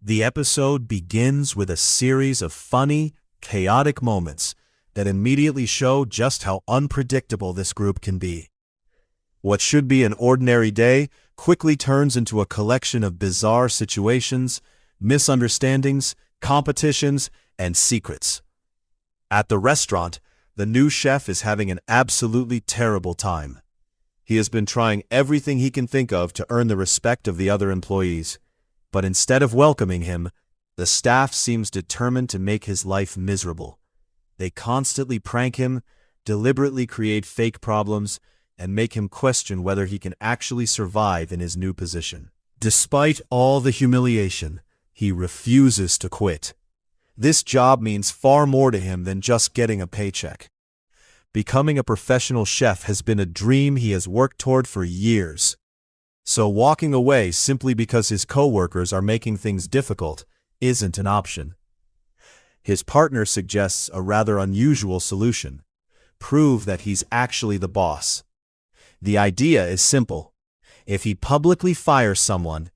The episode begins with a series of funny, chaotic moments that immediately show just how unpredictable this group can be. What should be an ordinary day quickly turns into a collection of bizarre situations, misunderstandings, competitions, and secrets. At the restaurant, the new chef is having an absolutely terrible time. He has been trying everything he can think of to earn the respect of the other employees, but instead of welcoming him, the staff seems determined to make his life miserable. They constantly prank him, deliberately create fake problems, and make him question whether he can actually survive in his new position. Despite all the humiliation, he refuses to quit. This job means far more to him than just getting a paycheck. Becoming a professional chef has been a dream he has worked toward for years. So walking away simply because his coworkers are making things difficult isn't an option. His partner suggests a rather unusual solution: prove that he's actually the boss. The idea is simple. If he publicly fires someone,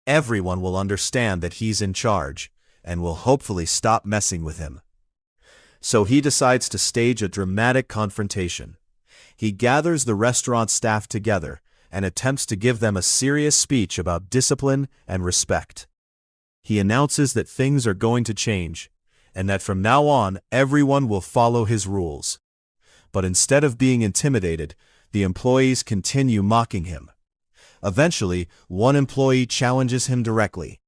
everyone will understand that he's in charge and will hopefully stop messing with him. So he decides to stage a dramatic confrontation. He gathers the restaurant staff together and attempts to give them a serious speech about discipline and respect. He announces that things are going to change, and that from now on everyone will follow his rules. But instead of being intimidated, the employees continue mocking him. Eventually, one employee challenges him directly,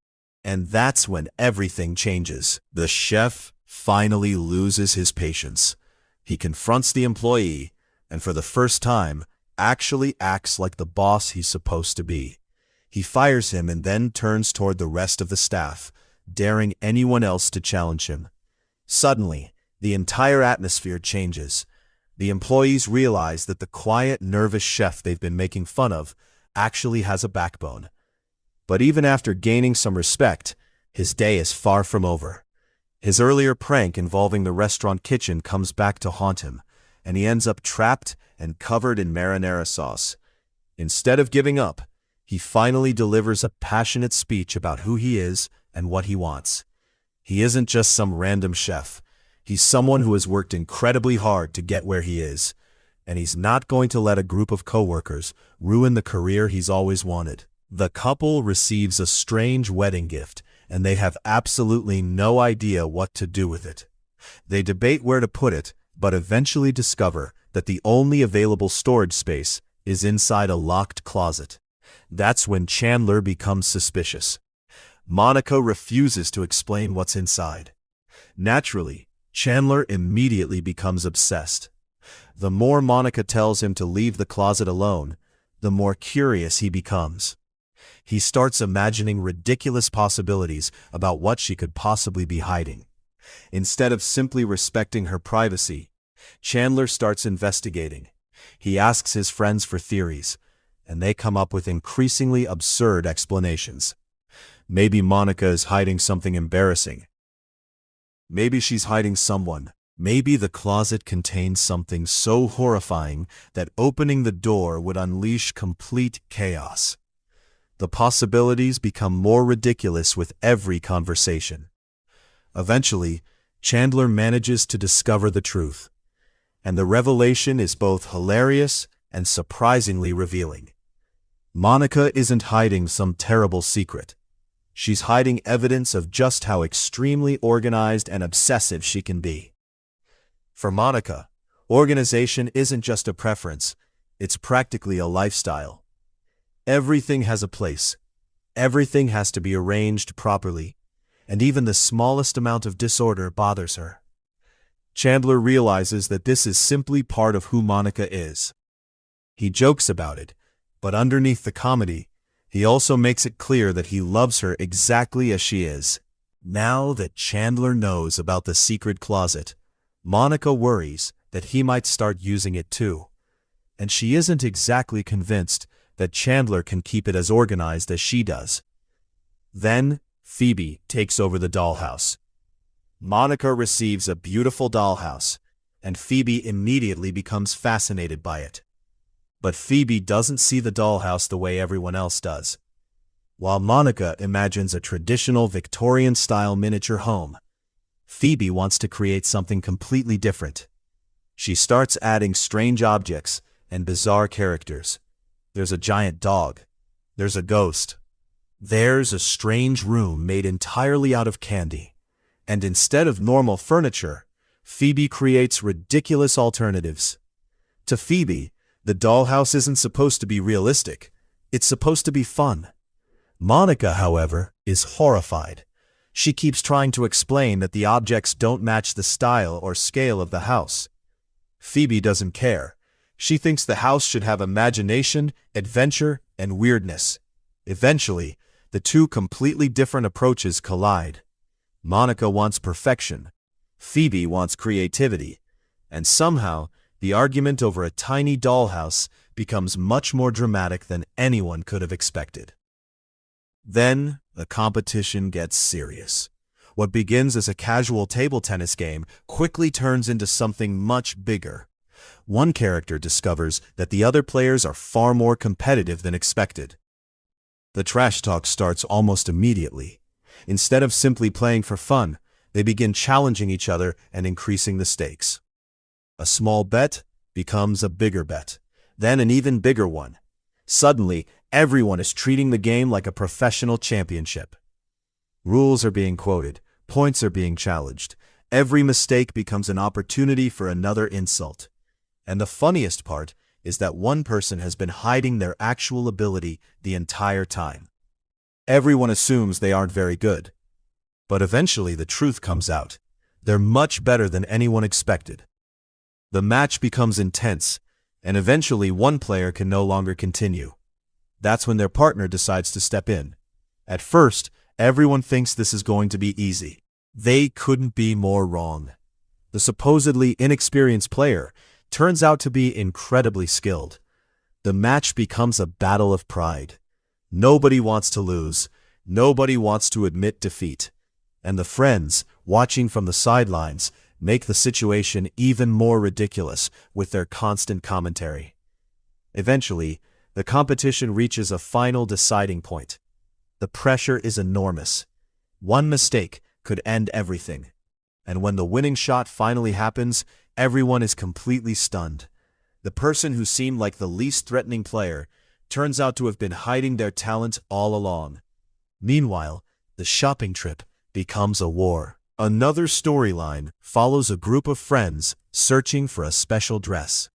and that's when everything changes. The chef finally loses his patience. He confronts the employee, and for the first time, actually acts like the boss he's supposed to be. He fires him and then turns toward the rest of the staff, daring anyone else to challenge him. Suddenly, the entire atmosphere changes. The employees realize that the quiet, nervous chef they've been making fun of actually has a backbone. But even after gaining some respect, his day is far from over. His earlier prank involving the restaurant kitchen comes back to haunt him, and he ends up trapped and covered in marinara sauce. Instead of giving up, he finally delivers a passionate speech about who he is and what he wants. He isn't just some random chef. He's someone who has worked incredibly hard to get where he is, and he's not going to let a group of coworkers ruin the career he's always wanted. The couple receives a strange wedding gift, and they have absolutely no idea what to do with it. They debate where to put it, but eventually discover that the only available storage space is inside a locked closet. That's when Chandler becomes suspicious. Monica refuses to explain what's inside. Naturally, Chandler immediately becomes obsessed. The more Monica tells him to leave the closet alone, the more curious he becomes. He starts imagining ridiculous possibilities about what she could possibly be hiding. Instead of simply respecting her privacy, Chandler starts investigating. He asks his friends for theories, and they come up with increasingly absurd explanations. Maybe Monica is hiding something embarrassing. Maybe she's hiding someone. Maybe the closet contains something so horrifying that opening the door would unleash complete chaos. The possibilities become more ridiculous with every conversation. Eventually, Chandler manages to discover the truth, and the revelation is both hilarious and surprisingly revealing. Monica isn't hiding some terrible secret. She's hiding evidence of just how extremely organized and obsessive she can be. For Monica, organization isn't just a preference, it's practically a lifestyle. Everything has a place. Everything has to be arranged properly, and even the smallest amount of disorder bothers her. Chandler realizes that this is simply part of who Monica is. He jokes about it, but underneath the comedy, he also makes it clear that he loves her exactly as she is. Now that Chandler knows about the secret closet, Monica worries that he might start using it too, and she isn't exactly convinced that Chandler can keep it as organized as she does. Then, Phoebe takes over the dollhouse. Monica receives a beautiful dollhouse, and Phoebe immediately becomes fascinated by it. But Phoebe doesn't see the dollhouse the way everyone else does. While Monica imagines a traditional Victorian-style miniature home, Phoebe wants to create something completely different. She starts adding strange objects and bizarre characters. There's a giant dog. There's a ghost. There's a strange room made entirely out of candy. And instead of normal furniture, Phoebe creates ridiculous alternatives. To Phoebe, the dollhouse isn't supposed to be realistic. It's supposed to be fun. Monica, however, is horrified. She keeps trying to explain that the objects don't match the style or scale of the house. Phoebe doesn't care. She thinks the house should have imagination, adventure, and weirdness. Eventually, the two completely different approaches collide. Monica wants perfection. Phoebe wants creativity. And somehow, the argument over a tiny dollhouse becomes much more dramatic than anyone could have expected. Then, the competition gets serious. What begins as a casual table tennis game quickly turns into something much bigger. One character discovers that the other players are far more competitive than expected. The trash talk starts almost immediately. Instead of simply playing for fun, they begin challenging each other and increasing the stakes. A small bet becomes a bigger bet, then an even bigger one. Suddenly, everyone is treating the game like a professional championship. Rules are being quoted, points are being challenged. Every mistake becomes an opportunity for another insult. And the funniest part is that one person has been hiding their actual ability the entire time. Everyone assumes they aren't very good. But eventually the truth comes out. They're much better than anyone expected. The match becomes intense, and eventually one player can no longer continue. That's when their partner decides to step in. At first, everyone thinks this is going to be easy. They couldn't be more wrong. The supposedly inexperienced player turns out to be incredibly skilled. The match becomes a battle of pride. Nobody wants to lose. Nobody wants to admit defeat. And the friends, watching from the sidelines, make the situation even more ridiculous with their constant commentary. Eventually, the competition reaches a final deciding point. The pressure is enormous. One mistake could end everything. And when the winning shot finally happens, everyone is completely stunned. The person who seemed like the least threatening player turns out to have been hiding their talent all along. Meanwhile, the shopping trip becomes a war. Another storyline follows a group of friends searching for a special dress.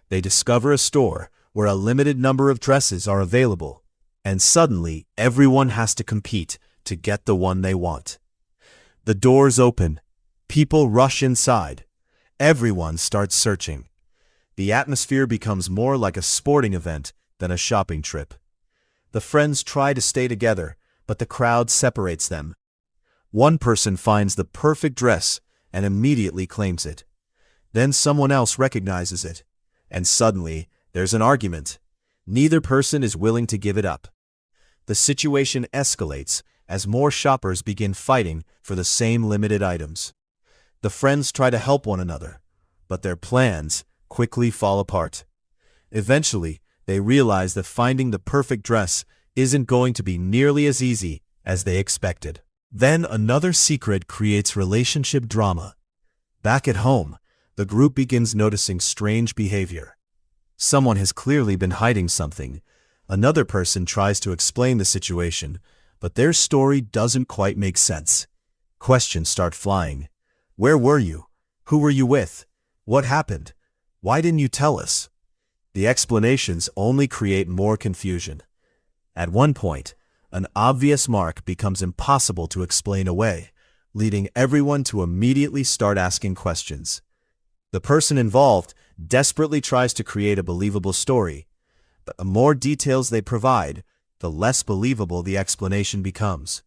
They discover a store where a limited number of dresses are available, and suddenly everyone has to compete to get the one they want. The doors open. People rush inside. Everyone starts searching. The atmosphere becomes more like a sporting event than a shopping trip. The friends try to stay together, but the crowd separates them. One person finds the perfect dress and immediately claims it. Then someone else recognizes it, and suddenly there's an argument. Neither person is willing to give it up. The situation escalates as more shoppers begin fighting for the same limited items. The friends try to help one another, but their plans quickly fall apart. Eventually, they realize that finding the perfect dress isn't going to be nearly as easy as they expected. Then another secret creates relationship drama. Back at home, the group begins noticing strange behavior. Someone has clearly been hiding something. Another person tries to explain the situation, but their story doesn't quite make sense. Questions start flying. Where were you? Who were you with? What happened? Why didn't you tell us? The explanations only create more confusion. At one point, an obvious mark becomes impossible to explain away, leading everyone to immediately start asking questions. The person involved desperately tries to create a believable story, but the more details they provide, the less believable the explanation becomes.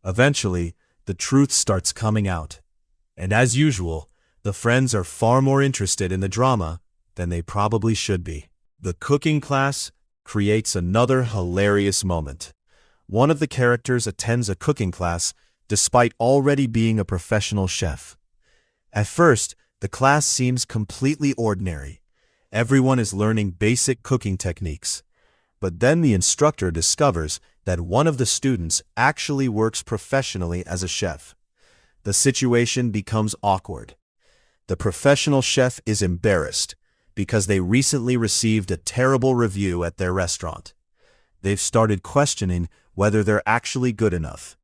Eventually, the truth starts coming out. And as usual, the friends are far more interested in the drama than they probably should be. The cooking class creates another hilarious moment. One of the characters attends a cooking class despite already being a professional chef. At first, the class seems completely ordinary. Everyone is learning basic cooking techniques. But then the instructor discovers that one of the students actually works professionally as a chef. The situation becomes awkward. The professional chef is embarrassed because they recently received a terrible review at their restaurant. They've started questioning whether they're actually good enough.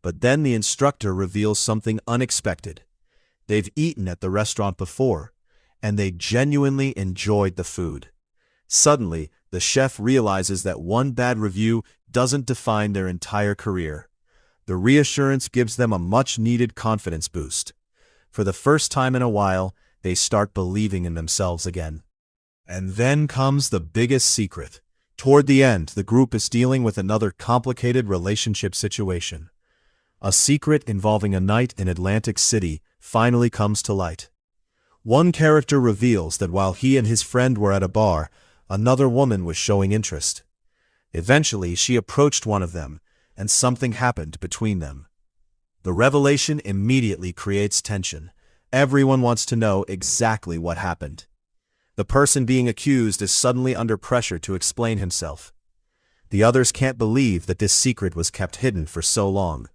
But then the instructor reveals something unexpected. They've eaten at the restaurant before, and they genuinely enjoyed the food. Suddenly, the chef realizes that one bad review doesn't define their entire career. The reassurance gives them a much-needed confidence boost. For the first time in a while, they start believing in themselves again. And then comes the biggest secret. Toward the end, the group is dealing with another complicated relationship situation. A secret involving a night in Atlantic City finally comes to light. One character reveals that while he and his friend were at a bar, another woman was showing interest. Eventually, she approached one of them, and something happened between them. The revelation immediately creates tension. Everyone wants to know exactly what happened. The person being accused is suddenly under pressure to explain himself. The others can't believe that this secret was kept hidden for so long.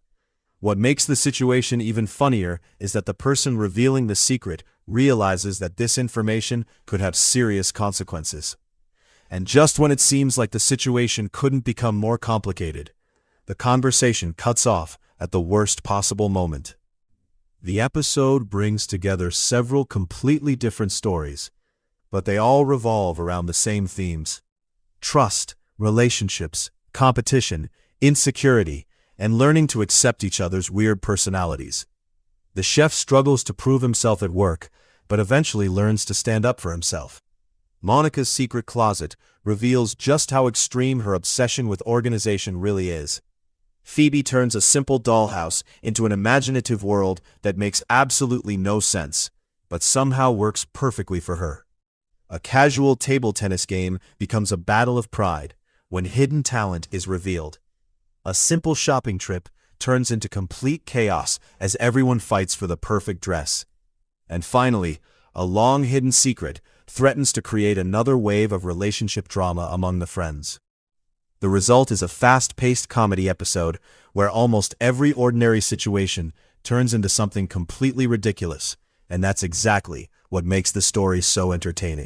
What makes the situation even funnier is that the person revealing the secret realizes that this information could have serious consequences. And just when it seems like the situation couldn't become more complicated, the conversation cuts off at the worst possible moment. The episode brings together several completely different stories, but they all revolve around the same themes: trust, relationships, competition, insecurity, and learning to accept each other's weird personalities. The chef struggles to prove himself at work, but eventually learns to stand up for himself. Monica's secret closet reveals just how extreme her obsession with organization really is. Phoebe turns a simple dollhouse into an imaginative world that makes absolutely no sense, but somehow works perfectly for her. A casual table tennis game becomes a battle of pride when hidden talent is revealed. A simple shopping trip turns into complete chaos as everyone fights for the perfect dress. And finally, a long-hidden secret threatens to create another wave of relationship drama among the friends. The result is a fast-paced comedy episode where almost every ordinary situation turns into something completely ridiculous, and that's exactly what makes the story so entertaining.